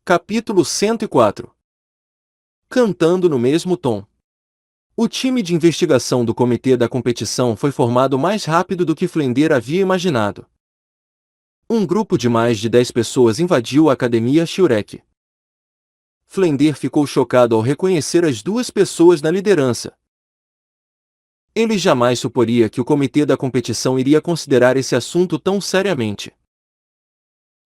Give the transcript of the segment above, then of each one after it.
Capítulo 104. Cantando no mesmo tom. O time de investigação do comitê da competição foi formado mais rápido do que Flender havia imaginado. Um grupo de mais de 10 pessoas invadiu a Academia Shurek. Flender ficou chocado ao reconhecer as duas pessoas na liderança. Ele jamais suporia que o comitê da competição iria considerar esse assunto tão seriamente.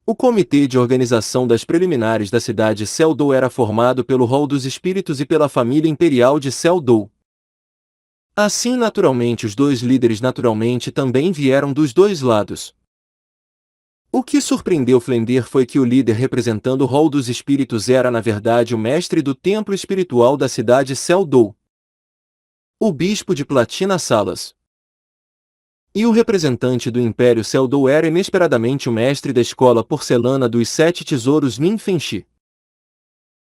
O comitê de organização das preliminares da cidade Seldou era formado pelo Hall dos Espíritos e pela família imperial de Seldou. Assim, naturalmente, os dois líderes naturalmente também vieram dos dois lados. O que surpreendeu Flender foi que o líder representando o Hall dos Espíritos era na verdade o mestre do templo espiritual da cidade Seldou, o bispo de Platina Salas. E o representante do Império Seldou era inesperadamente o mestre da escola porcelana dos Sete Tesouros Nin Fenshi.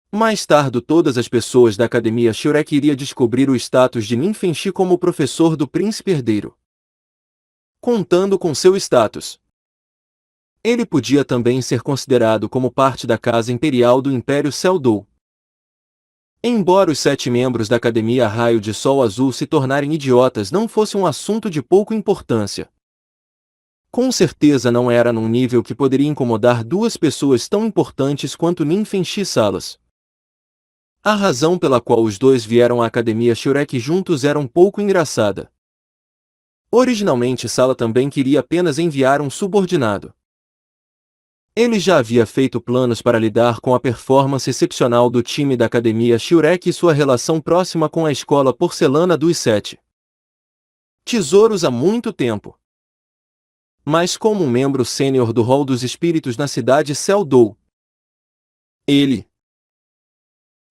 Mais tarde, todas as pessoas da Academia Shurek iriam descobrir o status de Nin Fenshi como o professor do príncipe herdeiro. Contando com seu status, ele podia também ser considerado como parte da casa imperial do Império Seldou. Embora os 7 membros da Academia Raio de Sol Azul se tornarem idiotas não fosse um assunto de pouca importância. Com certeza não era num nível que poderia incomodar duas pessoas tão importantes quanto Nin Fenshi Salas. A razão pela qual os dois vieram à Academia Shurek juntos era um pouco engraçada. Originalmente Sala também queria apenas enviar um subordinado. Ele já havia feito planos para lidar com a performance excepcional do time da Academia Shurek e sua relação próxima com a escola porcelana dos Sete Tesouros há muito tempo. Mas como um membro sênior do Hall dos Espíritos na cidade Seldou, ele,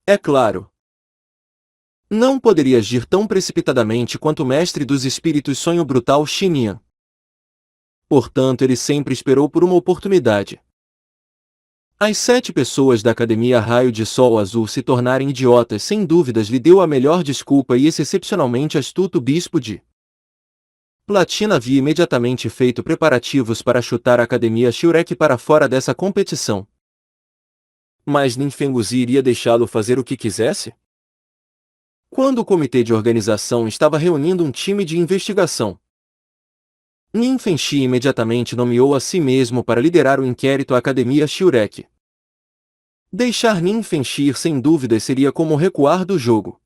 é claro, não poderia agir tão precipitadamente quanto o mestre dos espíritos Sonho Brutal Xinian. Portanto, ele sempre esperou por uma oportunidade. As 7 pessoas da Academia Raio de Sol Azul se tornarem idiotas sem dúvidas lhe deu a melhor desculpa e esse excepcionalmente astuto bispo de Platina havia imediatamente feito preparativos para chutar a Academia Shurek para fora dessa competição. Mas Nin Fenguzi iria deixá-lo fazer o que quisesse? Quando o comitê de organização estava reunindo um time de investigação, Nin Fenshi imediatamente nomeou a si mesmo para liderar o inquérito à Academia Shurek. Deixar Nin Fenshi ir sem dúvidas seria como recuar do jogo.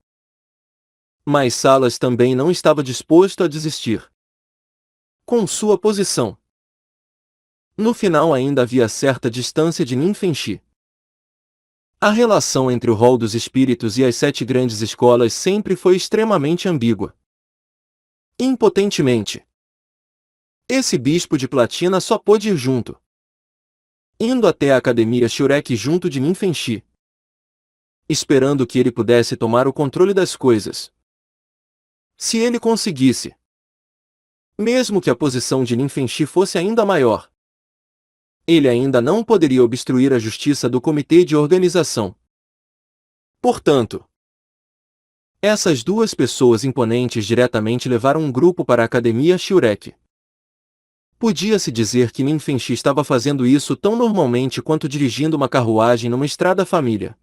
Mas Salas também não estava disposto a desistir. Com sua posição, no final ainda havia certa distância de Nin Fenshi. A relação entre o Hall dos Espíritos e as 7 grandes escolas sempre foi extremamente ambígua. Impotentemente, esse bispo de Platina só pôde ir junto. Indo até a Academia Shurek junto de Nin Fenshi, esperando que ele pudesse tomar o controle das coisas. Se ele conseguisse, mesmo que a posição de Nin Fenshi fosse ainda maior, ele ainda não poderia obstruir a justiça do comitê de organização. Portanto, essas duas pessoas imponentes diretamente levaram um grupo para a Academia Shurek. Podia-se dizer que Nin Fenshi estava fazendo isso tão normalmente quanto dirigindo uma carruagem numa estrada família.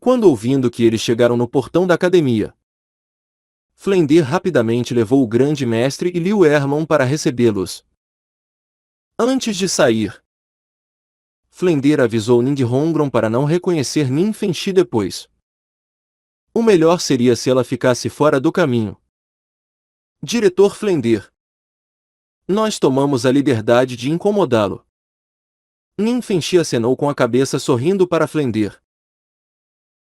Quando ouvindo que eles chegaram no portão da academia, Flender rapidamente levou o grande mestre e Liu Erlon para recebê-los. Antes de sair, Flender avisou Ning Hongron para não reconhecer Nin Fenshi depois. O melhor seria se ela ficasse fora do caminho. Diretor Flender, nós tomamos a liberdade de incomodá-lo. Nin Fenshi acenou com a cabeça sorrindo para Flender.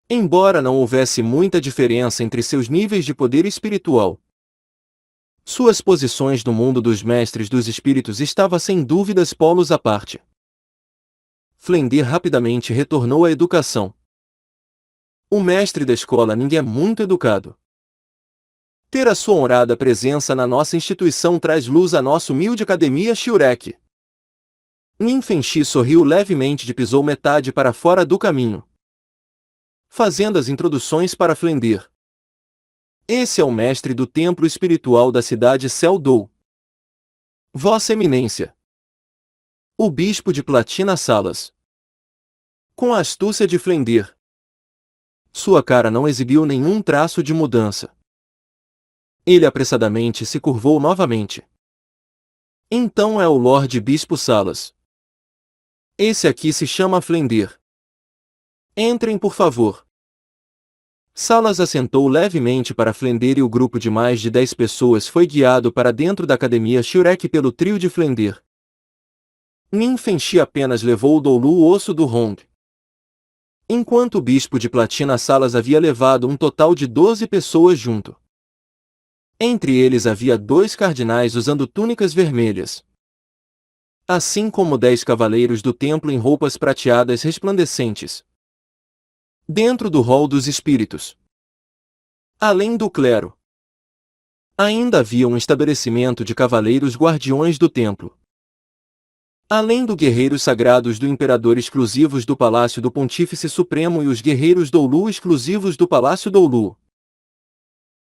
Embora não houvesse muita diferença entre seus níveis de poder espiritual, suas posições no mundo dos mestres dos espíritos estavam sem dúvidas polos à parte. Flender rapidamente retornou à educação. O mestre da escola Ning é muito educado. Ter a sua honrada presença na nossa instituição traz luz à nossa humilde Academia Shurek. Nin Fenshi sorriu levemente e pisou metade para fora do caminho, fazendo as introduções para Flender. Esse é o mestre do templo espiritual da cidade Seldou. Vossa Eminência, o bispo de Platina Salas. Com a astúcia de Flender, sua cara não exibiu nenhum traço de mudança. Ele apressadamente se curvou novamente. Então é o Lorde Bispo Salas. Esse aqui se chama Flender. Entrem, por favor. Salas assentou levemente para Flender e o grupo de mais de 10 pessoas foi guiado para dentro da Academia Shurek pelo trio de Flender. Nin Fenxi apenas levou o Doulu o osso do Hong. Enquanto o bispo de Platina Salas havia levado um total de 12 pessoas junto. Entre eles havia 2 cardinais usando túnicas vermelhas. Assim como 10 cavaleiros do templo em roupas prateadas resplandecentes. Dentro do hall dos espíritos. Além do clero, ainda havia um estabelecimento de cavaleiros guardiões do templo. Além dos guerreiros sagrados do imperador exclusivos do Palácio do Pontífice Supremo e os guerreiros Doulu exclusivos do Palácio Doulu.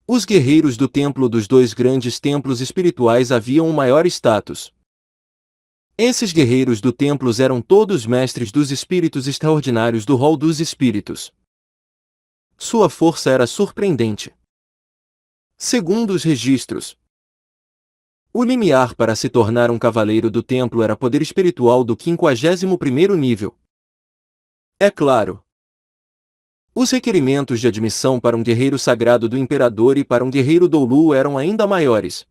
Os guerreiros do templo dos 2 grandes templos espirituais haviam um maior status. Esses guerreiros do templo eram todos mestres dos espíritos extraordinários do hall dos espíritos. Sua força era surpreendente. Segundo os registros, o limiar para se tornar um cavaleiro do templo era poder espiritual do 51º nível. É claro. Os requerimentos de admissão para um guerreiro sagrado do imperador e para um guerreiro Doulu eram ainda maiores.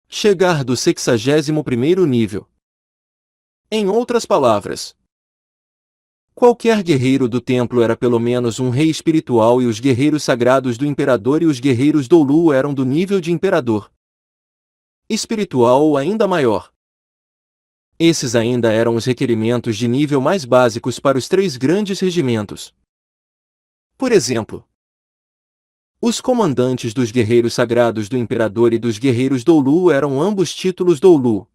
Chegar do 61º nível. Em outras palavras, qualquer guerreiro do templo era pelo menos um rei espiritual e os guerreiros sagrados do imperador e os guerreiros Doulu eram do nível de imperador espiritual ou ainda maior. Esses ainda eram os requerimentos de nível mais básicos para os 3 grandes regimentos. Por exemplo, os comandantes dos guerreiros sagrados do imperador e dos guerreiros Doulu eram ambos títulos Doulu.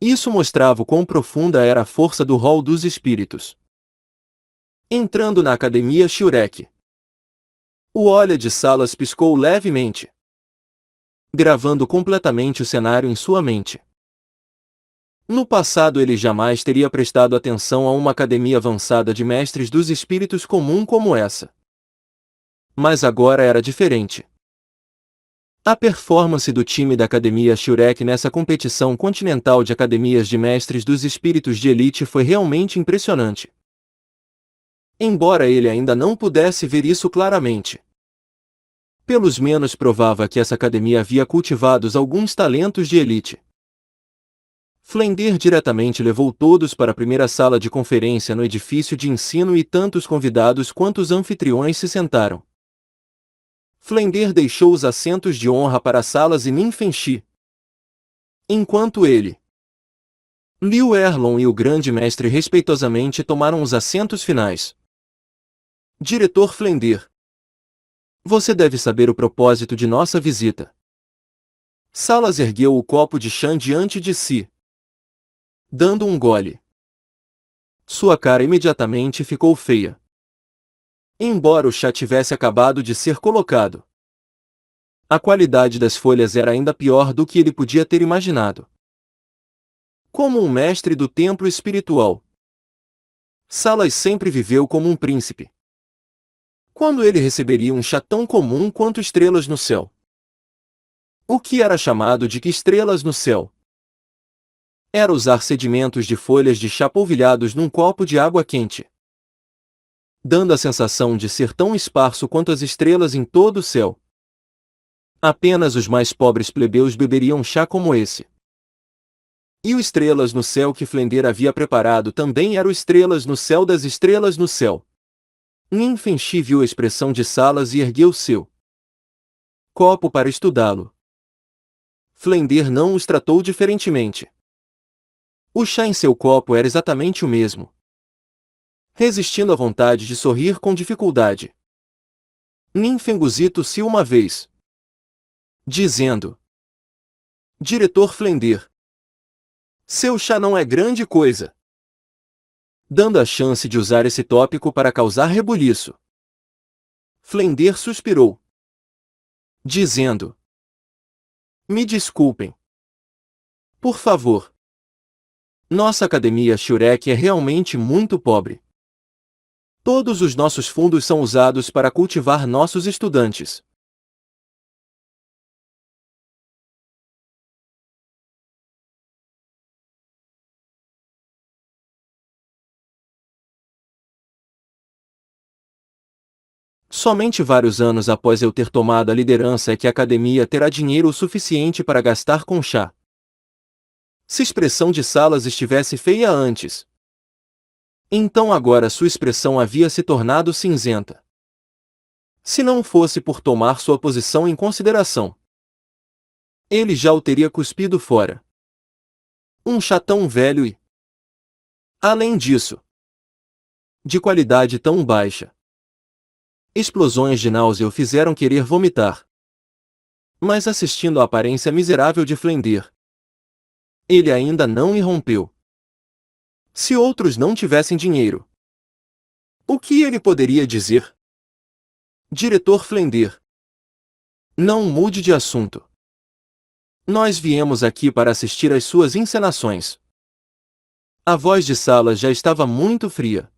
Isso mostrava o quão profunda era a força do hall dos espíritos. Entrando na Academia Shurek, o olho de Salas piscou levemente, gravando completamente o cenário em sua mente. No passado ele jamais teria prestado atenção a uma academia avançada de mestres dos espíritos comum como essa. Mas agora era diferente. A performance do time da Academia Shurek nessa competição continental de academias de mestres dos espíritos de elite foi realmente impressionante. Embora ele ainda não pudesse ver isso claramente, pelos menos provava que essa academia havia cultivado alguns talentos de elite. Flender diretamente levou todos para a primeira sala de conferência no edifício de ensino e tantos convidados quanto os anfitriões se sentaram. Flender deixou os assentos de honra para Salas e Nin Fenxi, enquanto ele, Liu Erlon e o grande mestre respeitosamente tomaram os assentos finais. Diretor Flender, você deve saber o propósito de nossa visita. Salas ergueu o copo de chá diante de si, dando um gole. Sua cara imediatamente ficou feia. Embora o chá tivesse acabado de ser colocado, a qualidade das folhas era ainda pior do que ele podia ter imaginado. Como um mestre do templo espiritual, Salas sempre viveu como um príncipe. Quando ele receberia um chá tão comum quanto estrelas no céu? O que era chamado de que estrelas no céu? Era usar sedimentos de folhas de chá polvilhados num copo de água quente, dando a sensação de ser tão esparso quanto as estrelas em todo o céu. Apenas os mais pobres plebeus beberiam chá como esse. E o estrelas no céu que Flender havia preparado também era o estrelas no céu das estrelas no céu. Nin Fenxi viu a expressão de Salas e ergueu seu copo para estudá-lo. Flender não os tratou diferentemente. O chá em seu copo era exatamente o mesmo. Resistindo à vontade de sorrir com dificuldade, Nin Fenguzi tossiu uma vez, dizendo: Diretor Flender, seu chá não é grande coisa. Dando a chance de usar esse tópico para causar rebuliço, Flender suspirou, dizendo: Me desculpem. Por favor. Nossa academia Shurek é realmente muito pobre. Todos os nossos fundos são usados para cultivar nossos estudantes. Somente vários anos após eu ter tomado a liderança é que a academia terá dinheiro o suficiente para gastar com chá. Se expressão de Salas estivesse feia antes, então agora sua expressão havia se tornado cinzenta. Se não fosse por tomar sua posição em consideração, ele já o teria cuspido fora. Um chá tão velho e, além disso, de qualidade tão baixa. Explosões de náusea o fizeram querer vomitar. Mas assistindo à aparência miserável de Flender, ele ainda não irrompeu. Se outros não tivessem dinheiro, o que ele poderia dizer? Diretor Flender, não mude de assunto. Nós viemos aqui para assistir às suas encenações. A voz de Salas já estava muito fria.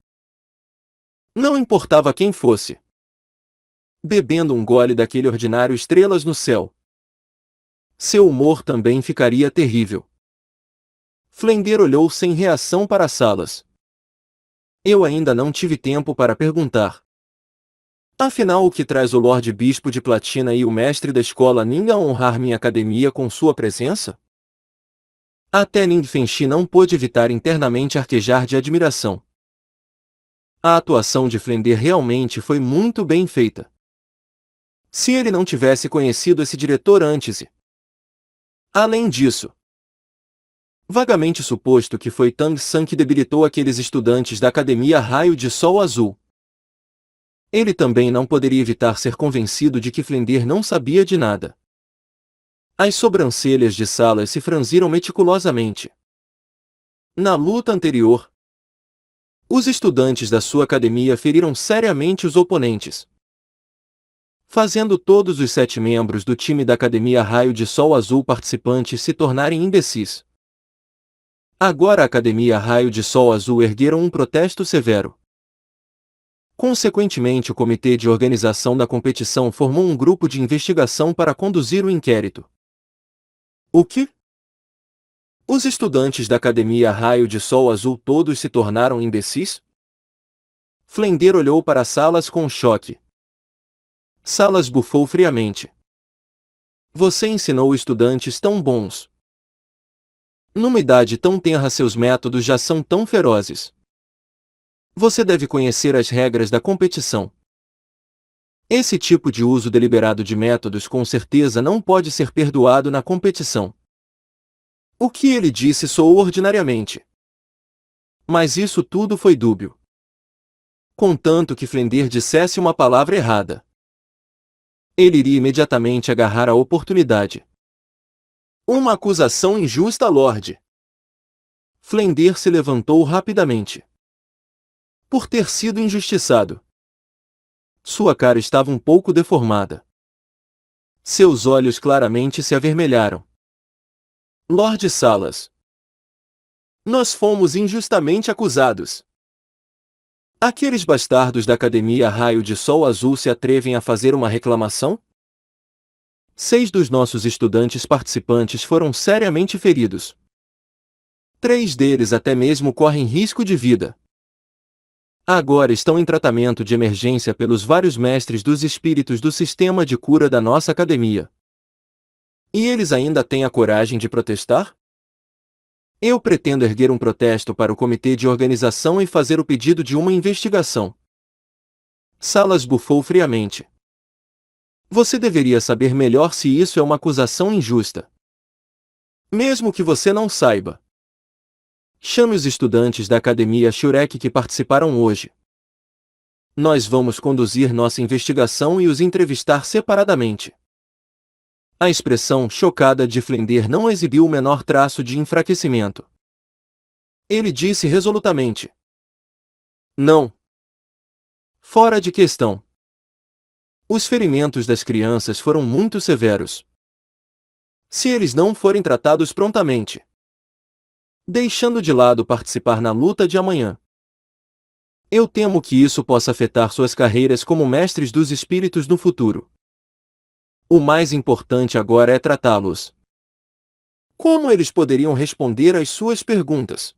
Não importava quem fosse. Bebendo um gole daquele ordinário Estrelas no Céu, seu humor também ficaria terrível. Flender olhou sem reação para Salas. Eu ainda não tive tempo para perguntar. Afinal, o que traz o Lorde Bispo de Platina e o mestre da escola Ning a honrar minha academia com sua presença? Até Ning Fenshi não pôde evitar internamente arquejar de admiração. A atuação de Flender realmente foi muito bem feita. Se ele não tivesse conhecido esse diretor antes e, além disso, vagamente suposto que foi Tang San que debilitou aqueles estudantes da Academia Raio de Sol Azul, ele também não poderia evitar ser convencido de que Flender não sabia de nada. As sobrancelhas de Salas se franziram meticulosamente. Na luta anterior, os estudantes da sua academia feriram seriamente os oponentes, fazendo todos os 7 membros do time da Academia Raio de Sol Azul participantes se tornarem imbecis. Agora a Academia Raio de Sol Azul ergueram um protesto severo. Consequentemente, o comitê de organização da competição formou um grupo de investigação para conduzir o inquérito. O que? Os estudantes da Academia Raio de Sol Azul todos se tornaram imbecis? Flender olhou para Salas com choque. Salas bufou friamente. Você ensinou estudantes tão bons. Numa idade tão tenra, seus métodos já são tão ferozes. Você deve conhecer as regras da competição. Esse tipo de uso deliberado de métodos com certeza não pode ser perdoado na competição. O que ele disse soou ordinariamente. Mas isso tudo foi dúbio. Contanto que Flender dissesse uma palavra errada, ele iria imediatamente agarrar a oportunidade. Uma acusação injusta, Lorde. Flender se levantou rapidamente. Por ter sido injustiçado. Sua cara estava um pouco deformada. Seus olhos claramente se avermelharam. Lorde Salas, nós fomos injustamente acusados. Aqueles bastardos da Academia Raio de Sol Azul se atrevem a fazer uma reclamação? 6 dos nossos estudantes participantes foram seriamente feridos. 3 deles até mesmo correm risco de vida. Agora estão em tratamento de emergência pelos vários mestres dos espíritos do sistema de cura da nossa academia. E eles ainda têm a coragem de protestar? Eu pretendo erguer um protesto para o comitê de organização e fazer o pedido de uma investigação. Salas bufou friamente. Você deveria saber melhor se isso é uma acusação injusta. Mesmo que você não saiba, chame os estudantes da Academia Shurek que participaram hoje. Nós vamos conduzir nossa investigação e os entrevistar separadamente. A expressão chocada de Flender não exibiu o menor traço de enfraquecimento. Ele disse resolutamente: não. Fora de questão. Os ferimentos das crianças foram muito severos. Se eles não forem tratados prontamente, deixando de lado participar na luta de amanhã. Eu temo que isso possa afetar suas carreiras como mestres dos espíritos no futuro. O mais importante agora é tratá-los. Como eles poderiam responder às suas perguntas?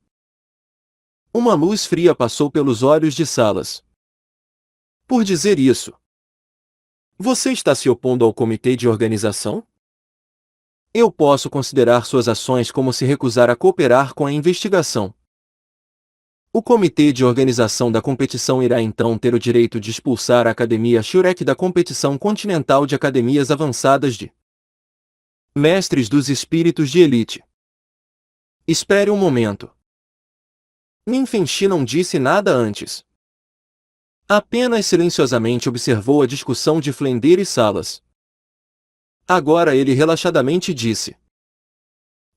Uma luz fria passou pelos olhos de Salas. Por dizer isso, você está se opondo ao comitê de organização? Eu posso considerar suas ações como se recusar a cooperar com a investigação. O comitê de organização da competição irá então ter o direito de expulsar a Academia Shurek da competição continental de academias avançadas de mestres dos espíritos de elite. Espere um momento. Nin Fengxi não disse nada antes. Apenas silenciosamente observou a discussão de Flender e Salas. Agora ele relaxadamente disse: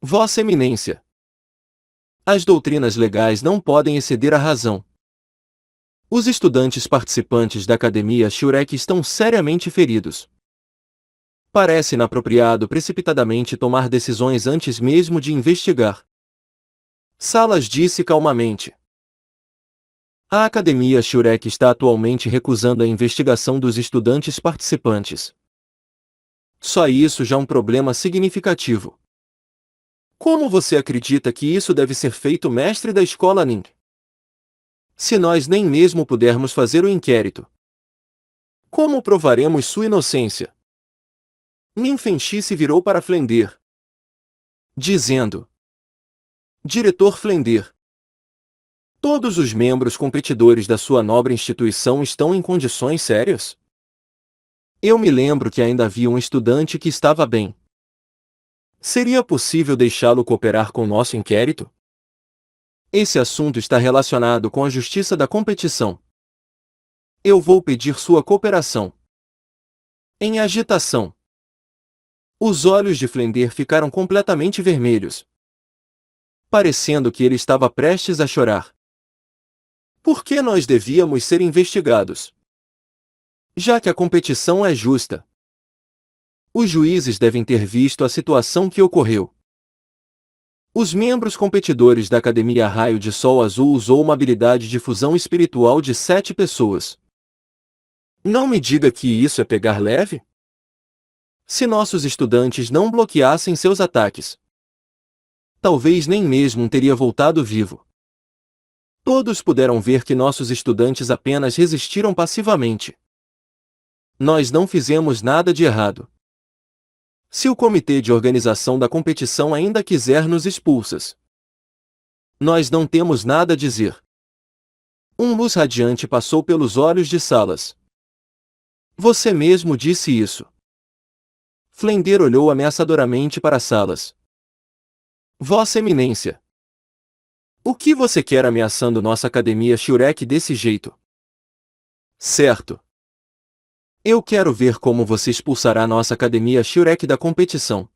Vossa Eminência, as doutrinas legais não podem exceder a razão. Os estudantes participantes da Academia Shurek estão seriamente feridos. Parece inapropriado precipitadamente tomar decisões antes mesmo de investigar. Salas disse calmamente. A Academia Shurek está atualmente recusando a investigação dos estudantes participantes. Só isso já é um problema significativo. Como você acredita que isso deve ser feito, mestre da escola Ning? Se nós nem mesmo pudermos fazer o inquérito, como provaremos sua inocência? Nin Fengxi se virou para Flender, dizendo: Diretor Flender, todos os membros competidores da sua nobre instituição estão em condições sérias? Eu me lembro que ainda havia um estudante que estava bem. Seria possível deixá-lo cooperar com nosso inquérito? Esse assunto está relacionado com a justiça da competição. Eu vou pedir sua cooperação. Em agitação. Os olhos de Flender ficaram completamente vermelhos, parecendo que ele estava prestes a chorar. Por que nós devíamos ser investigados? Já que a competição é justa. Os juízes devem ter visto a situação que ocorreu. Os membros competidores da Academia Raio de Sol Azul usou uma habilidade de fusão espiritual de 7 pessoas. Não me diga que isso é pegar leve? Se nossos estudantes não bloqueassem seus ataques, talvez nem mesmo teria voltado vivo. Todos puderam ver que nossos estudantes apenas resistiram passivamente. Nós não fizemos nada de errado. Se o comitê de organização da competição ainda quiser nos expulsar, nós não temos nada a dizer. Luz radiante passou pelos olhos de Salas. Você mesmo disse isso. Flender olhou ameaçadoramente para Salas. Vossa Eminência, o que você quer ameaçando nossa Academia Shurek desse jeito? Certo. Eu quero ver como você expulsará nossa Academia Shurek da competição.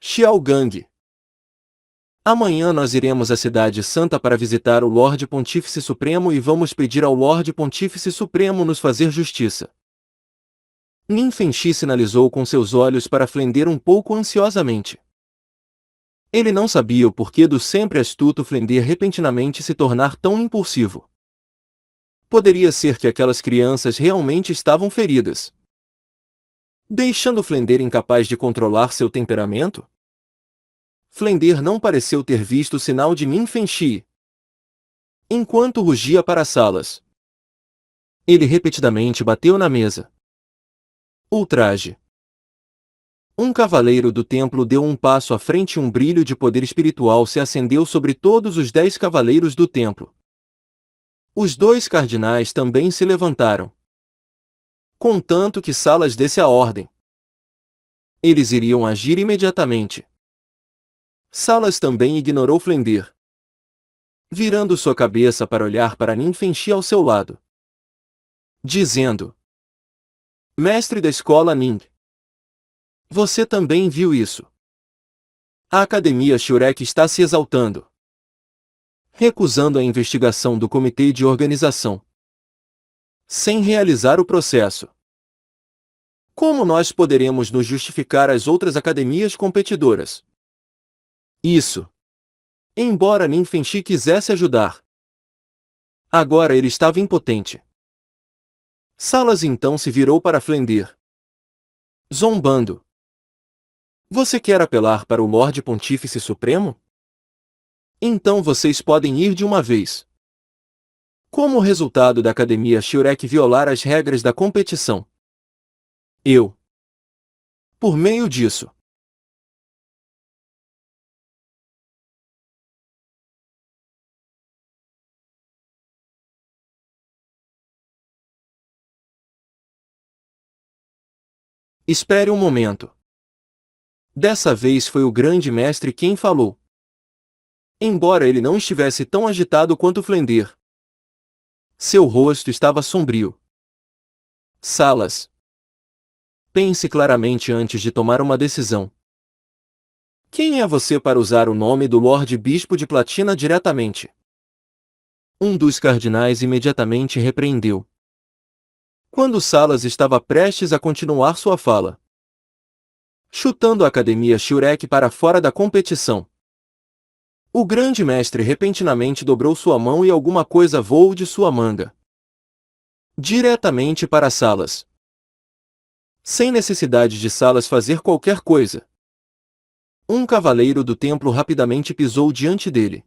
Xiao Gang. Amanhã nós iremos à Cidade Santa para visitar o Lorde Pontífice Supremo e vamos pedir ao Lorde Pontífice Supremo nos fazer justiça. Nin Fengxi sinalizou com seus olhos para Flender um pouco ansiosamente. Ele não sabia o porquê do sempre astuto Flender repentinamente se tornar tão impulsivo. Poderia ser que aquelas crianças realmente estavam feridas, deixando Flender incapaz de controlar seu temperamento? Flender não pareceu ter visto o sinal de Nin Fengxi, enquanto rugia para Salas. Ele repetidamente bateu na mesa. Ultraje. Um cavaleiro do templo deu um passo à frente e um brilho de poder espiritual se acendeu sobre todos os 10 cavaleiros do templo. Os 2 cardinais também se levantaram, contanto que Salas desse a ordem. Eles iriam agir imediatamente. Salas também ignorou Flender, virando sua cabeça para olhar para Nin Fengxi ao seu lado, dizendo: Mestre da escola Ning, você também viu isso. A Academia Shurek está se exaltando, recusando a investigação do comitê de organização, sem realizar o processo. Como nós poderemos nos justificar às outras academias competidoras? Isso Embora Ninfenshi quisesse ajudar, agora ele estava impotente. Salas então se virou para Flendir, zombando. Você quer apelar para o Lorde Pontífice Supremo? Então vocês podem ir de uma vez. Como resultado da Academia Shurek violar as regras da competição, eu, por meio disso, espere um momento. Dessa vez foi o grande mestre quem falou. Embora ele não estivesse tão agitado quanto Flendir, seu rosto estava sombrio. Salas, pense claramente antes de tomar uma decisão. Quem é você para usar o nome do Lorde Bispo de Platina diretamente? Um dos cardinais imediatamente repreendeu. Quando Salas estava prestes a continuar sua fala, chutando a Academia Shurek para fora da competição, o grande mestre repentinamente dobrou sua mão e alguma coisa voou de sua manga, diretamente para Salas. Sem necessidade de Salas fazer qualquer coisa, um cavaleiro do templo rapidamente pisou diante dele.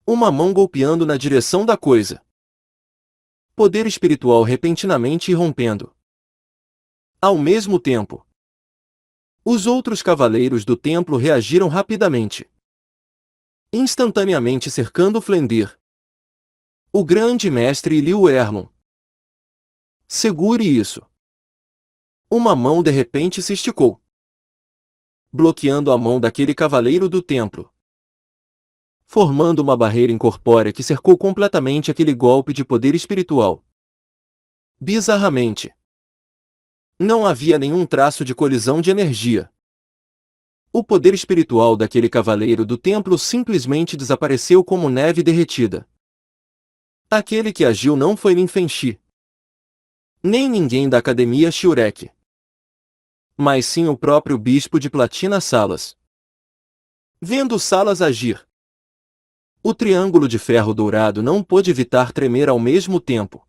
Uma mão golpeando na direção da coisa. Poder espiritual repentinamente irrompendo. Ao mesmo tempo, os outros cavaleiros do templo reagiram rapidamente, instantaneamente cercando Flendir, o grande mestre e Liu Erlon. Segure isso. Uma mão de repente se esticou, bloqueando a mão daquele cavaleiro do templo, formando uma barreira incorpórea que cercou completamente aquele golpe de poder espiritual. Bizarramente, não havia nenhum traço de colisão de energia. O poder espiritual daquele cavaleiro do templo simplesmente desapareceu como neve derretida. Aquele que agiu não foi Ninfenshi, nem ninguém da Academia Shurek, mas sim o próprio Bispo de Platina Salas. Vendo Salas agir, o triângulo de ferro dourado não pôde evitar tremer ao mesmo tempo.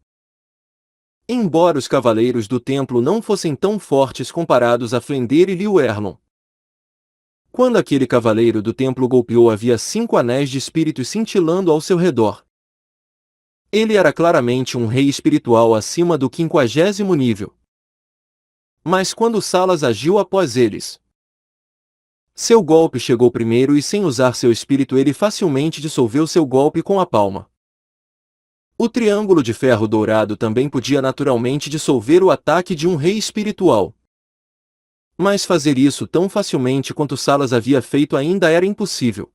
Embora os cavaleiros do templo não fossem tão fortes comparados a Flendir e Liu Erlon, quando aquele cavaleiro do templo golpeou havia 5 anéis de espíritos cintilando ao seu redor. Ele era claramente um rei espiritual acima do 50º nível. Mas quando Salas agiu após eles, seu golpe chegou primeiro e sem usar seu espírito ele facilmente dissolveu seu golpe com a palma. O triângulo de ferro dourado também podia naturalmente dissolver o ataque de um rei espiritual. Mas fazer isso tão facilmente quanto Salas havia feito ainda era impossível.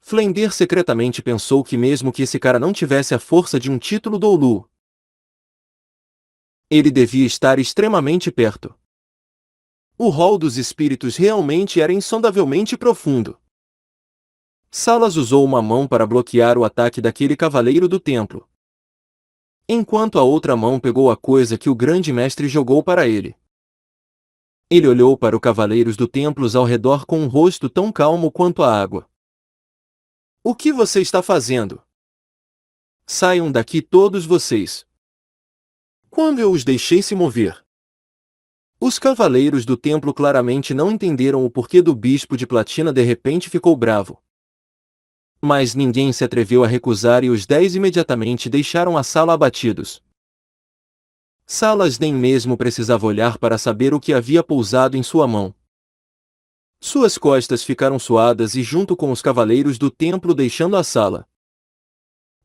Flendir secretamente pensou que mesmo que esse cara não tivesse a força de um título Doulu, ele devia estar extremamente perto. O rol dos espíritos realmente era insondavelmente profundo. Salas usou uma mão para bloquear o ataque daquele cavaleiro do templo, enquanto a outra mão pegou a coisa que o grande mestre jogou para ele. Ele olhou para os cavaleiros do templo ao redor com um rosto tão calmo quanto a água. O que você está fazendo? Saiam daqui todos vocês. Quando eu os deixei se mover, os cavaleiros do templo claramente não entenderam o porquê do bispo de Platina de repente ficou bravo. Mas ninguém se atreveu a recusar e os 10 imediatamente deixaram a sala abatidos. Salas nem mesmo precisava olhar para saber o que havia pousado em sua mão. Suas costas ficaram suadas e junto com os cavaleiros do templo deixando a sala,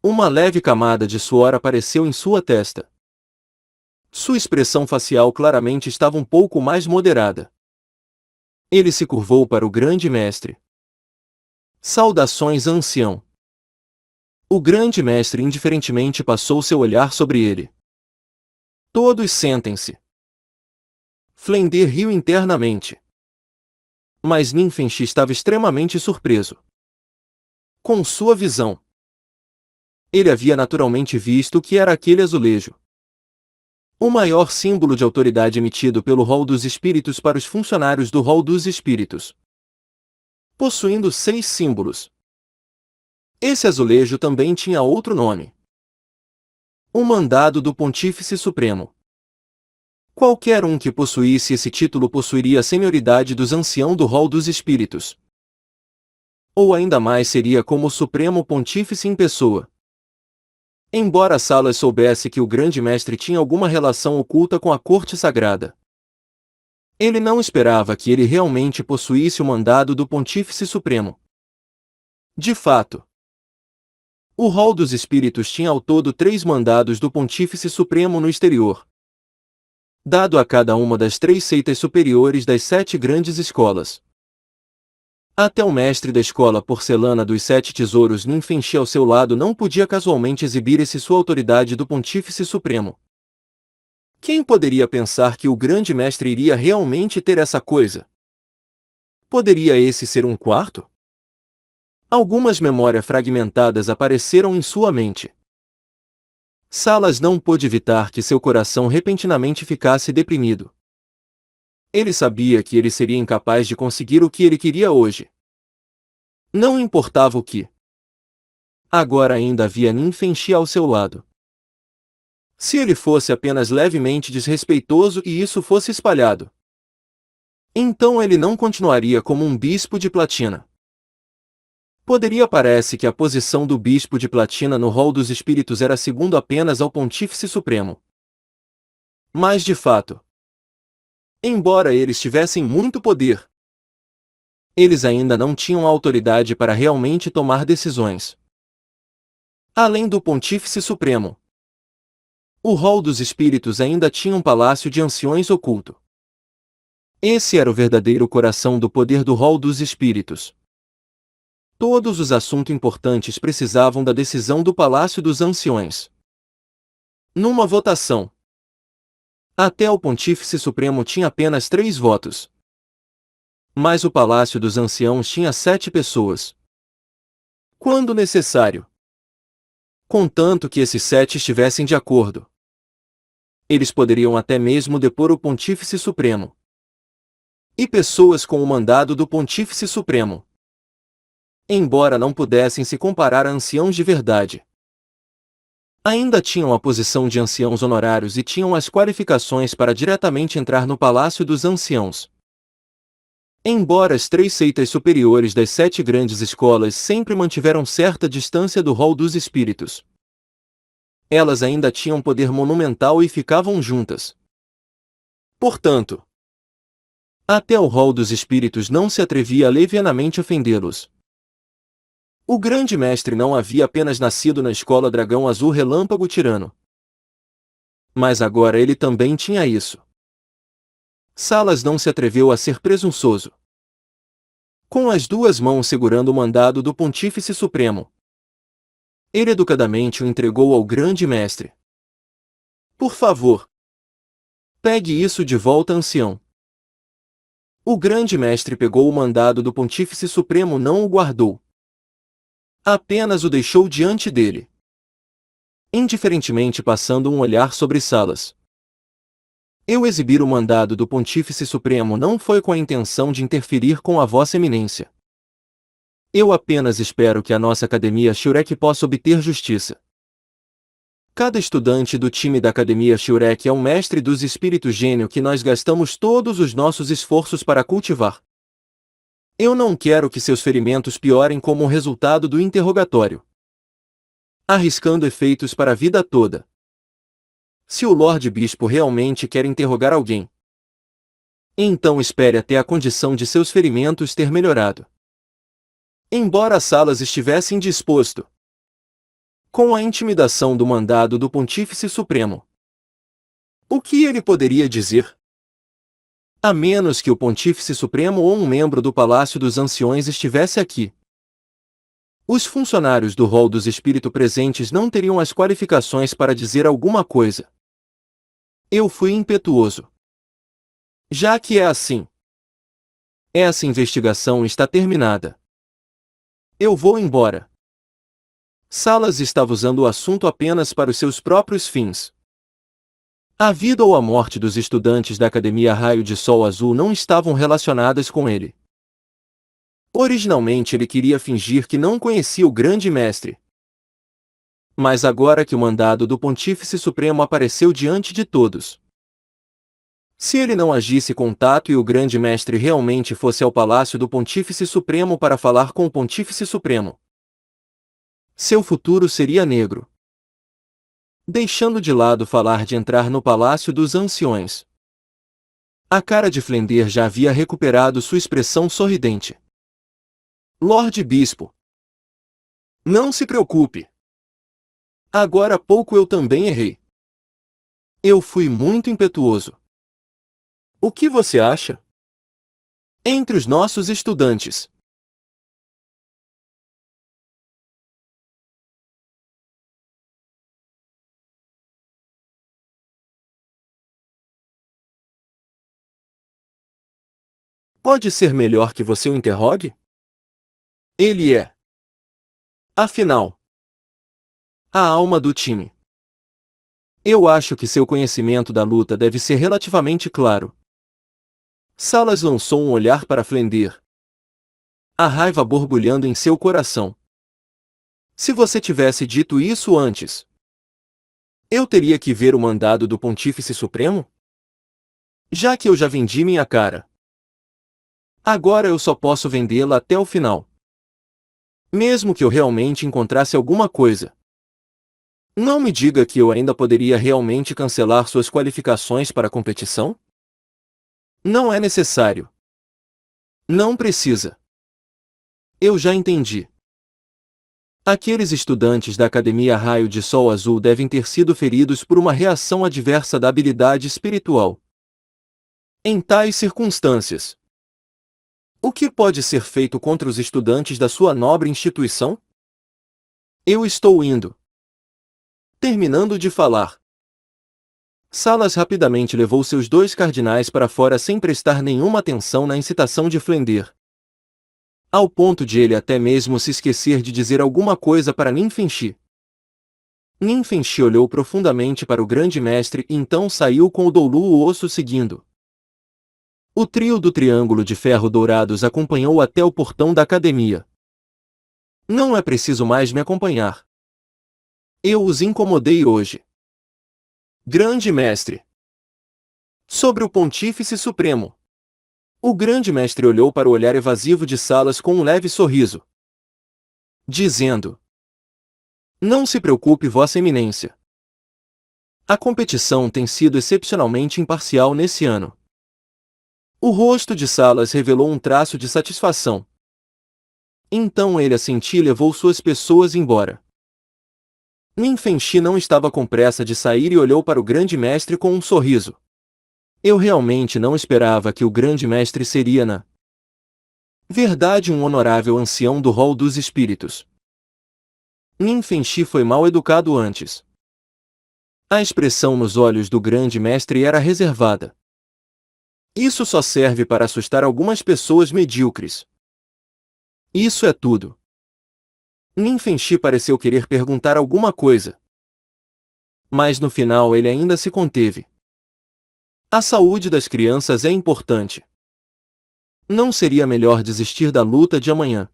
uma leve camada de suor apareceu em sua testa. Sua expressão facial claramente estava um pouco mais moderada. Ele se curvou para o grande mestre. Saudações, ancião. O grande mestre indiferentemente passou seu olhar sobre ele. Todos sentem-se. Flendir riu internamente. Mas Ninfenshi estava extremamente surpreso com sua visão. Ele havia naturalmente visto o que era aquele azulejo, o maior símbolo de autoridade emitido pelo Hall dos Espíritos para os funcionários do Hall dos Espíritos. possuindo 6 símbolos. Esse azulejo também tinha outro nome: o Mandado do Pontífice Supremo. Qualquer um que possuísse esse título possuiria a senioridade dos anciãos do rol dos espíritos. Ou ainda mais seria como o Supremo Pontífice em pessoa. Embora Salas soubesse que o grande mestre tinha alguma relação oculta com a corte sagrada, ele não esperava que ele realmente possuísse o mandado do Pontífice Supremo. De fato, o rol dos espíritos tinha ao todo 3 mandados do Pontífice Supremo no exterior, dado a cada uma das 3 seitas superiores das 7 grandes escolas. Até o mestre da escola porcelana dos 7 tesouros Ninfenchi ao seu lado não podia casualmente exibir sua autoridade do Pontífice Supremo. Quem poderia pensar que o grande mestre iria realmente ter essa coisa? Poderia esse ser um quarto? Algumas memórias fragmentadas apareceram em sua mente. Salas não pôde evitar que seu coração repentinamente ficasse deprimido. Ele sabia que ele seria incapaz de conseguir o que ele queria hoje. Não importava o que. Agora ainda havia Ninfenchi ao seu lado. Se ele fosse apenas levemente desrespeitoso e isso fosse espalhado, então ele não continuaria como um bispo de platina. Parece que a posição do bispo de platina no rol dos espíritos era segundo apenas ao Pontífice Supremo. Mas de fato, embora eles tivessem muito poder, eles ainda não tinham autoridade para realmente tomar decisões. Além do Pontífice Supremo, o rol dos espíritos ainda tinha um palácio de anciões oculto. Esse era o verdadeiro coração do poder do rol dos espíritos. Todos os assuntos importantes precisavam da decisão do Palácio dos Anciões. Numa votação, até o Pontífice Supremo tinha apenas 3 votos. Mas o Palácio dos Anciãos tinha 7 pessoas. Quando necessário. Contanto que esses 7 estivessem de acordo, eles poderiam até mesmo depor o Pontífice Supremo. E pessoas com o mandado do Pontífice Supremo, embora não pudessem se comparar a anciãos de verdade, ainda tinham a posição de anciãos honorários e tinham as qualificações para diretamente entrar no Palácio dos Anciãos. Embora as 3 seitas superiores das 7 grandes escolas sempre mantiveram certa distância do rol dos espíritos, elas ainda tinham poder monumental e ficavam juntas. Portanto, até o rol dos espíritos não se atrevia a levianamente ofendê-los. O grande mestre não havia apenas nascido na escola Dragão Azul Relâmpago Tirano, mas agora ele também tinha isso. Salas não se atreveu a ser presunçoso. Com as 2 mãos segurando o mandado do Pontífice Supremo, ele educadamente o entregou ao grande mestre. Por favor, pegue isso de volta, ancião. O grande mestre pegou o mandado do Pontífice Supremo, não o guardou. Apenas o deixou diante dele, indiferentemente passando um olhar sobre Salas. Eu exibir o mandado do Pontífice Supremo não foi com a intenção de interferir com a Vossa Eminência. Eu apenas espero que a nossa Academia Shurek possa obter justiça. Cada estudante do time da Academia Shurek é um mestre dos espíritos gênio que nós gastamos todos os nossos esforços para cultivar. Eu não quero que seus ferimentos piorem como resultado do interrogatório, arriscando efeitos para a vida toda. Se o Lorde Bispo realmente quer interrogar alguém, então espere até a condição de seus ferimentos ter melhorado. Embora Salas estivesse indisposto com a intimidação do mandado do Pontífice Supremo, o que ele poderia dizer? A menos que o Pontífice Supremo ou um membro do Palácio dos Anciões estivesse aqui. Os funcionários do rol dos espíritos presentes não teriam as qualificações para dizer alguma coisa. Eu fui impetuoso. Já que é assim, essa investigação está terminada. Eu vou embora. Salas estava usando o assunto apenas para os seus próprios fins. A vida ou a morte dos estudantes da Academia Raio de Sol Azul não estavam relacionadas com ele. Originalmente ele queria fingir que não conhecia o grande mestre. Mas agora que o mandado do Pontífice Supremo apareceu diante de todos, se ele não agisse com tato e o grande mestre realmente fosse ao palácio do Pontífice Supremo para falar com o Pontífice Supremo, seu futuro seria negro. Deixando de lado falar de entrar no Palácio dos Anciões, a cara de Flender já havia recuperado sua expressão sorridente. Lorde Bispo, não se preocupe. Agora há pouco eu também errei. Eu fui muito impetuoso. O que você acha? Entre os nossos estudantes. Pode ser melhor que você o interrogue? Ele é, afinal, a alma do time. Eu acho que seu conhecimento da luta deve ser relativamente claro. Salas lançou um olhar para Flender, a raiva borbulhando em seu coração. Se você tivesse dito isso antes, eu teria que ver o mandado do Pontífice Supremo? Já que eu já vendi minha cara, agora eu só posso vendê-la até o final. Mesmo que eu realmente encontrasse alguma coisa. Não me diga que eu ainda poderia realmente cancelar suas qualificações para a competição? Não é necessário. Não precisa. Eu já entendi. Aqueles estudantes da Academia Raio de Sol Azul devem ter sido feridos por uma reação adversa da habilidade espiritual. Em tais circunstâncias, o que pode ser feito contra os estudantes da sua nobre instituição? Eu estou indo. Terminando de falar, Salas rapidamente levou seus dois cardinais para fora sem prestar nenhuma atenção na incitação de Flender, ao ponto de ele até mesmo se esquecer de dizer alguma coisa para Ninfenchi. Ninfenchi olhou profundamente para o grande mestre e então saiu com o Doulu o osso seguindo. O trio do Triângulo de Ferro Dourados acompanhou até o portão da academia. Não é preciso mais me acompanhar. Eu os incomodei hoje. Grande mestre. Sobre o Pontífice Supremo. O grande mestre olhou para o olhar evasivo de Salas com um leve sorriso, dizendo: Não se preocupe, Vossa Eminência. A competição tem sido excepcionalmente imparcial nesse ano. O rosto de Salas revelou um traço de satisfação. Então ele assentiu e levou suas pessoas embora. Ninfenchi não estava com pressa de sair e olhou para o grande mestre com um sorriso. Eu realmente não esperava que o grande mestre seria na verdade um honorável ancião do rol dos espíritos. Ninfenchi foi mal educado antes. A expressão nos olhos do grande mestre era reservada. Isso só serve para assustar algumas pessoas medíocres. Isso é tudo. Ninfenchi pareceu querer perguntar alguma coisa, mas no final ele ainda se conteve. A saúde das crianças é importante. Não seria melhor desistir da luta de amanhã?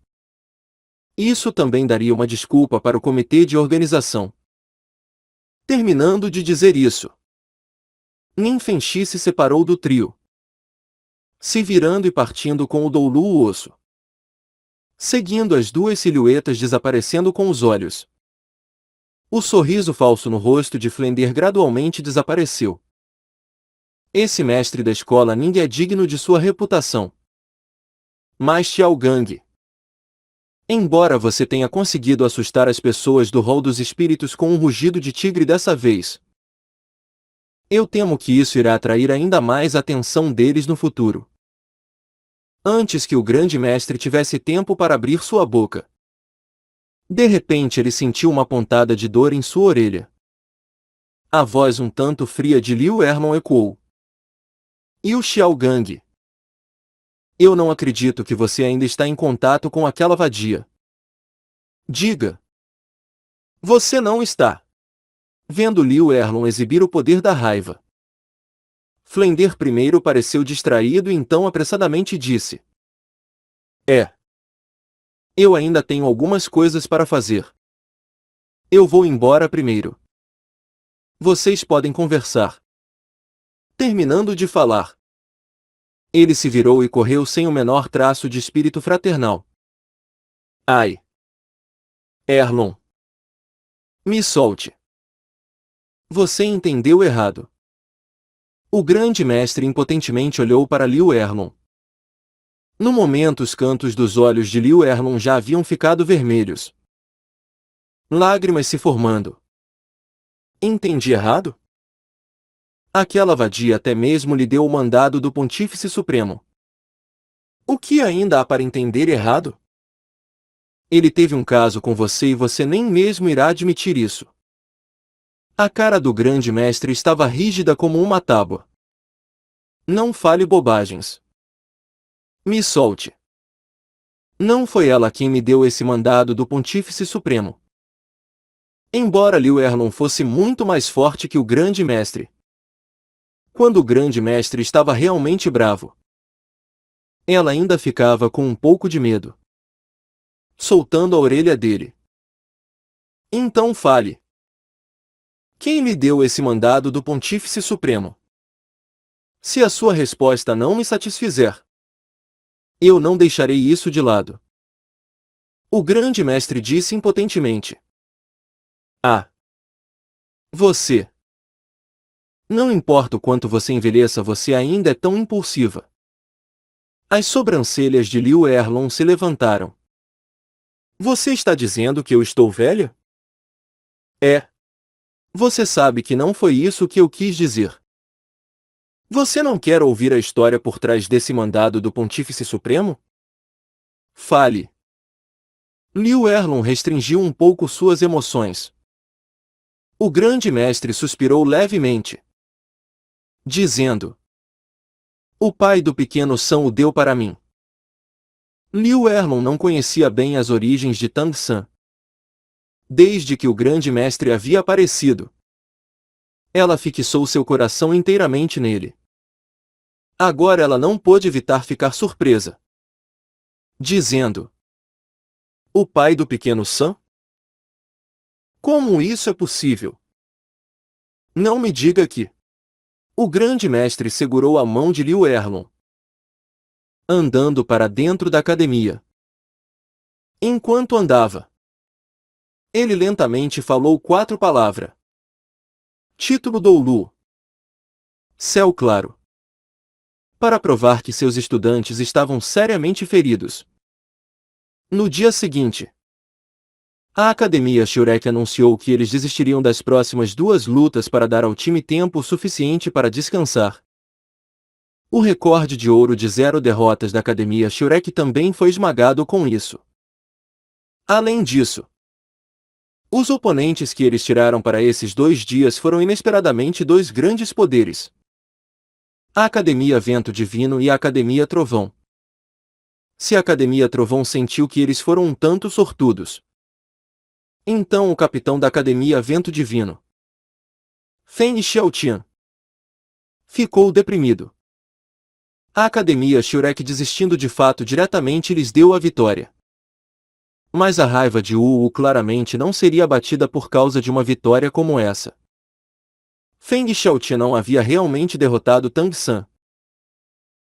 Isso também daria uma desculpa para o comitê de organização. Terminando de dizer isso, Ninfenchi se separou do trio, se virando e partindo com o Doulu o osso, seguindo as duas silhuetas desaparecendo com os olhos. O sorriso falso no rosto de Flender gradualmente desapareceu. Esse mestre da escola Ning é digno de sua reputação. Mas Xiao Gang, embora você tenha conseguido assustar as pessoas do rol dos espíritos com um rugido de tigre dessa vez, eu temo que isso irá atrair ainda mais a atenção deles no futuro. Antes que o grande mestre tivesse tempo para abrir sua boca, de repente ele sentiu uma pontada de dor em sua orelha. A voz um tanto fria de Liu Erman ecoou. E o Xiao Gang? Eu não acredito que você ainda está em contato com aquela vadia. Diga. Você não está. Vendo Liu Erlon exibir o poder da raiva, Flender primeiro pareceu distraído e então apressadamente disse: É. Eu ainda tenho algumas coisas para fazer. Eu vou embora primeiro. Vocês podem conversar. Terminando de falar, ele se virou e correu sem o menor traço de espírito fraternal. Ai! Erlon! Me solte! Você entendeu errado. O grande mestre impotentemente olhou para Liu Erlon. No momento os cantos dos olhos de Liu Erlon já haviam ficado vermelhos. Lágrimas se formando. Entendi errado? Aquela vadia até mesmo lhe deu o mandado do Pontífice Supremo. O que ainda há para entender errado? Ele teve um caso com você e você nem mesmo irá admitir isso. A cara do grande mestre estava rígida como uma tábua. Não fale bobagens. Me solte. Não foi ela quem me deu esse mandado do Pontífice Supremo. Embora Liu Erlon fosse muito mais forte que o grande mestre. Quando o grande mestre estava realmente bravo, ela ainda ficava com um pouco de medo. Soltando a orelha dele. Então fale. Quem lhe deu esse mandado do Pontífice Supremo? Se a sua resposta não me satisfizer, eu não deixarei isso de lado. O grande mestre disse impotentemente. Ah! Você! Não importa o quanto você envelheça, você ainda é tão impulsiva. As sobrancelhas de Liu Erlon se levantaram. Você está dizendo que eu estou velha? É. Você sabe que não foi isso que eu quis dizer. Você não quer ouvir a história por trás desse mandado do Pontífice Supremo? Fale. Liu Erlon restringiu um pouco suas emoções. O grande mestre suspirou levemente, dizendo: O pai do pequeno San o deu para mim. Liu Erlon não conhecia bem as origens de Tang San. Desde que o grande mestre havia aparecido, ela fixou seu coração inteiramente nele. Agora ela não pôde evitar ficar surpresa, dizendo: O pai do pequeno San? Como isso é possível? Não me diga que... O grande mestre segurou a mão de Liu Erlon, andando para dentro da academia. Enquanto andava, ele lentamente falou 4 palavras. Título Doulu. Céu claro. Para provar que seus estudantes estavam seriamente feridos. No dia seguinte, a Academia Shurek anunciou que eles desistiriam das próximas 2 lutas para dar ao time tempo suficiente para descansar. O recorde de ouro de 0 derrotas da Academia Shurek também foi esmagado com isso. Além disso, os oponentes que eles tiraram para esses 2 dias foram inesperadamente 2 grandes poderes. A Academia Vento Divino e a Academia Trovão. Se a Academia Trovão sentiu que eles foram um tanto sortudos, então o capitão da Academia Vento Divino, Feng Xiaotian, ficou deprimido. A Academia Shurek, desistindo de fato diretamente, lhes deu a vitória. Mas a raiva de Wu claramente não seria abatida por causa de uma vitória como essa. Feng Xiaotian não havia realmente derrotado Tang San.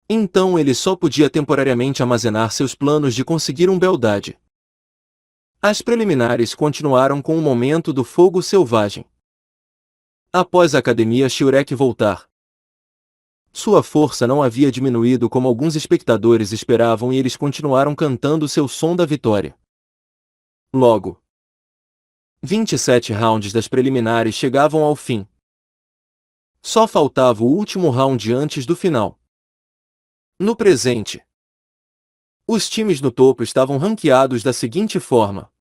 Então ele só podia temporariamente armazenar seus planos de conseguir um beldade. As preliminares continuaram com o momento do fogo selvagem. Após a Academia Shurek voltar, sua força não havia diminuído como alguns espectadores esperavam e eles continuaram cantando seu som da vitória. Logo, 27 rounds das preliminares chegavam ao fim. Só faltava o último round antes do final. No presente, os times no topo estavam ranqueados da seguinte forma: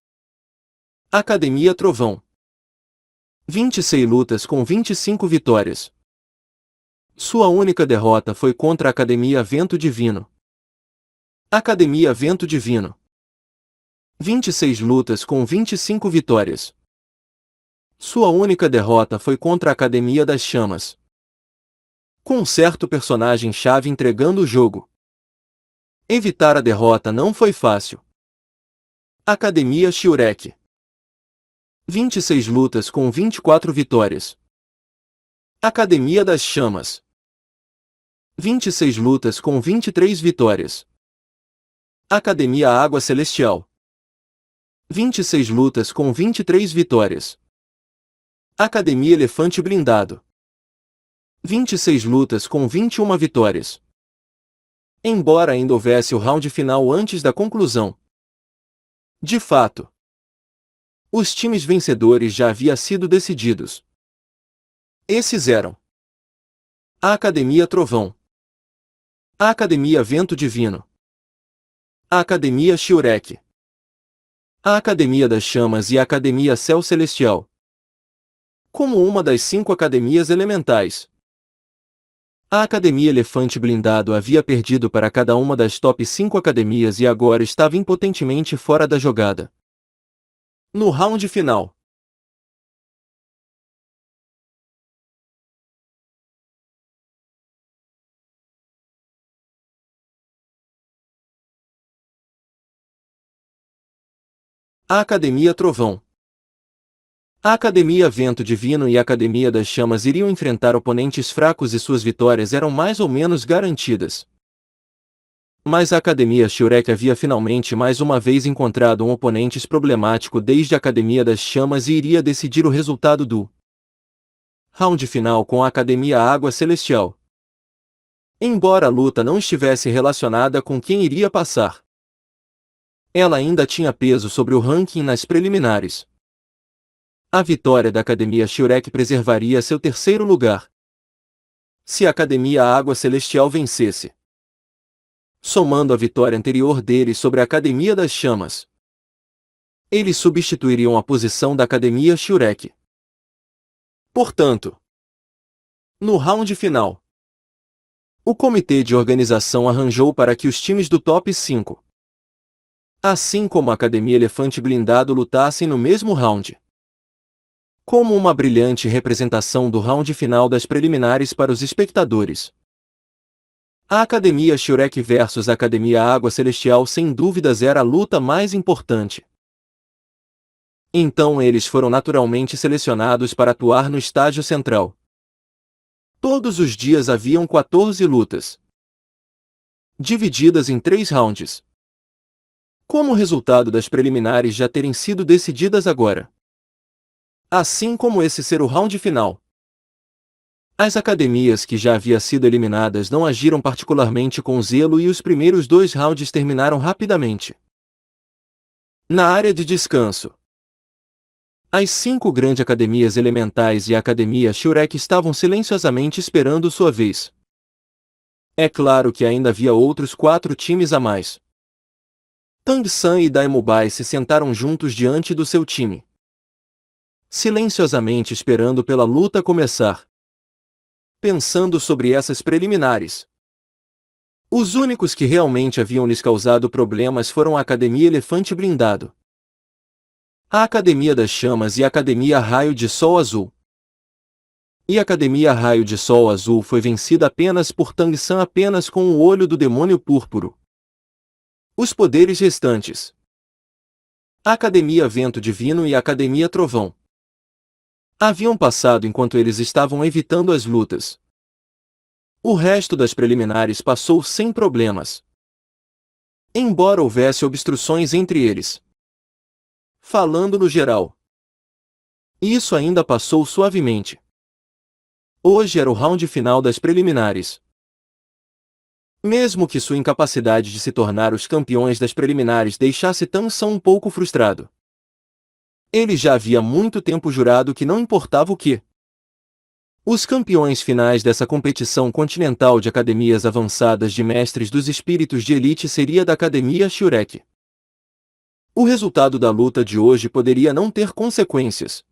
Academia Trovão, 26 lutas com 25 vitórias. Sua única derrota foi contra a Academia Vento Divino. Academia Vento Divino, 26 lutas com 25 vitórias. Sua única derrota foi contra a Academia das Chamas, com um certo personagem-chave entregando o jogo. Evitar a derrota não foi fácil. Academia Shiurek. 26 lutas com 24 vitórias. Academia das Chamas. 26 lutas com 23 vitórias. Academia Água Celestial. 26 lutas com 23 vitórias. Academia Elefante Blindado. 26 lutas com 21 vitórias. Embora ainda houvesse o round final antes da conclusão. De fato, os times vencedores já haviam sido decididos. Esses eram a Academia Trovão, a Academia Vento Divino, a Academia Shiurek, a Academia das Chamas e a Academia Céu Celestial. Como uma das 5 academias elementais, a Academia Elefante Blindado havia perdido para cada uma das top 5 academias e agora estava impotentemente fora da jogada. No round final, a Academia Trovão, a Academia Vento Divino e a Academia das Chamas iriam enfrentar oponentes fracos e suas vitórias eram mais ou menos garantidas. Mas a Academia Shiurek havia finalmente mais uma vez encontrado um oponente problemático desde a Academia das Chamas e iria decidir o resultado do round final com a Academia Água Celestial. Embora a luta não estivesse relacionada com quem iria passar, ela ainda tinha peso sobre o ranking nas preliminares. A vitória da Academia Shiurek preservaria seu terceiro lugar se a Academia Água Celestial vencesse, somando a vitória anterior deles sobre a Academia das Chamas. Eles substituiriam a posição da Academia Shiurek. Portanto, no round final, o comitê de organização arranjou para que os times do top 5, assim como a Academia Elefante Blindado, lutassem no mesmo round, como uma brilhante representação do round final das preliminares para os espectadores. A Academia Shiurek versus a Academia Água Celestial sem dúvidas era a luta mais importante. Então eles foram naturalmente selecionados para atuar no estágio central. Todos os dias haviam 14 lutas, divididas em 3 rounds. Como resultado das preliminares já terem sido decididas agora, assim como esse ser o round final, as academias que já haviam sido eliminadas não agiram particularmente com zelo e os primeiros 2 rounds terminaram rapidamente. Na área de descanso, as 5 grandes academias elementais e a Academia Shiurek estavam silenciosamente esperando sua vez. É claro que ainda havia outros 4 times a mais. Tang-san e Daimubai se sentaram juntos diante do seu time, silenciosamente esperando pela luta começar, pensando sobre essas preliminares. Os únicos que realmente haviam lhes causado problemas foram a Academia Elefante Blindado, a Academia das Chamas e a Academia Raio de Sol Azul. E a Academia Raio de Sol Azul foi vencida apenas por Tang-san, apenas com o olho do demônio púrpuro. Os poderes restantes, a Academia Vento Divino e a Academia Trovão, haviam passado enquanto eles estavam evitando as lutas. O resto das preliminares passou sem problemas, embora houvesse obstruções entre eles. Falando no geral, isso ainda passou suavemente. Hoje era o round final das preliminares. Mesmo que sua incapacidade de se tornar os campeões das preliminares deixasse Tang-san um pouco frustrado, ele já havia muito tempo jurado que não importava o que. Os campeões finais dessa competição continental de academias avançadas de mestres dos espíritos de elite seria da Academia Shiurek. O resultado da luta de hoje poderia não ter consequências,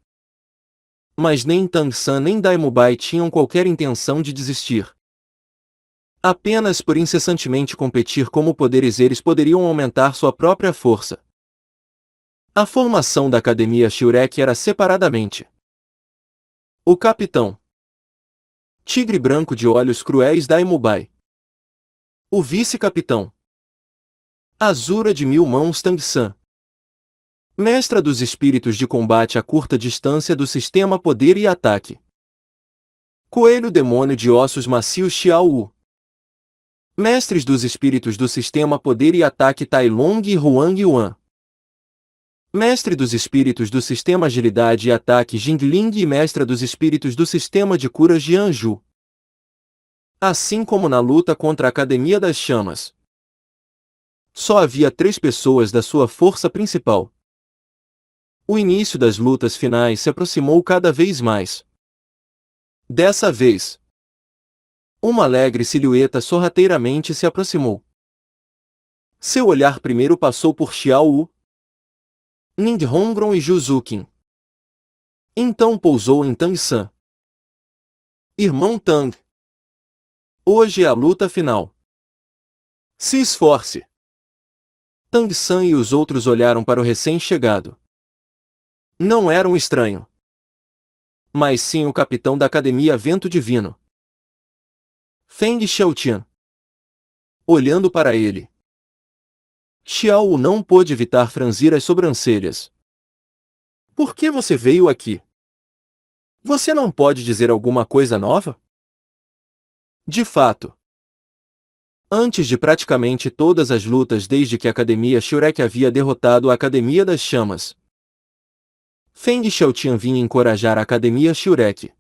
mas nem Tang-san nem Daimubai tinham qualquer intenção de desistir. Apenas por incessantemente competir como poderes eles poderiam aumentar sua própria força. A formação da Academia Shiurek era separadamente: o capitão Tigre Branco de Olhos Cruéis Daimubai, o vice-capitão Azura de Mil Mãos Tang-san, Mestra dos espíritos de combate a curta distância do sistema poder e ataque. Coelho demônio de ossos macios Xiao Wu. Mestres dos espíritos do sistema poder e ataque Tai Long e Huang Yuan. Mestre dos espíritos do sistema agilidade e ataque Jingling e mestra dos espíritos do sistema de cura Jianju. Assim como na luta contra a Academia das Chamas. Só havia 3 pessoas da sua força principal. O início das lutas finais se aproximou cada vez mais. Dessa vez, uma alegre silhueta sorrateiramente se aproximou. Seu olhar primeiro passou por Xiao Wu, Ning Hongron e Zhu Zuqin. Então pousou em Tang San. Irmão Tang. Hoje é a luta final. Se esforce. Tang San e os outros olharam para o recém-chegado. Não era um estranho, mas sim o capitão da Academia Vento Divino, Feng Xiaotian. Olhando para ele, Xiao Wu não pôde evitar franzir as sobrancelhas. Por que você veio aqui? Você não pode dizer alguma coisa nova? De fato, antes de praticamente todas as lutas desde que a Academia Shurek havia derrotado a Academia das Chamas, Feng Xiaotian vinha encorajar a Academia Shurek.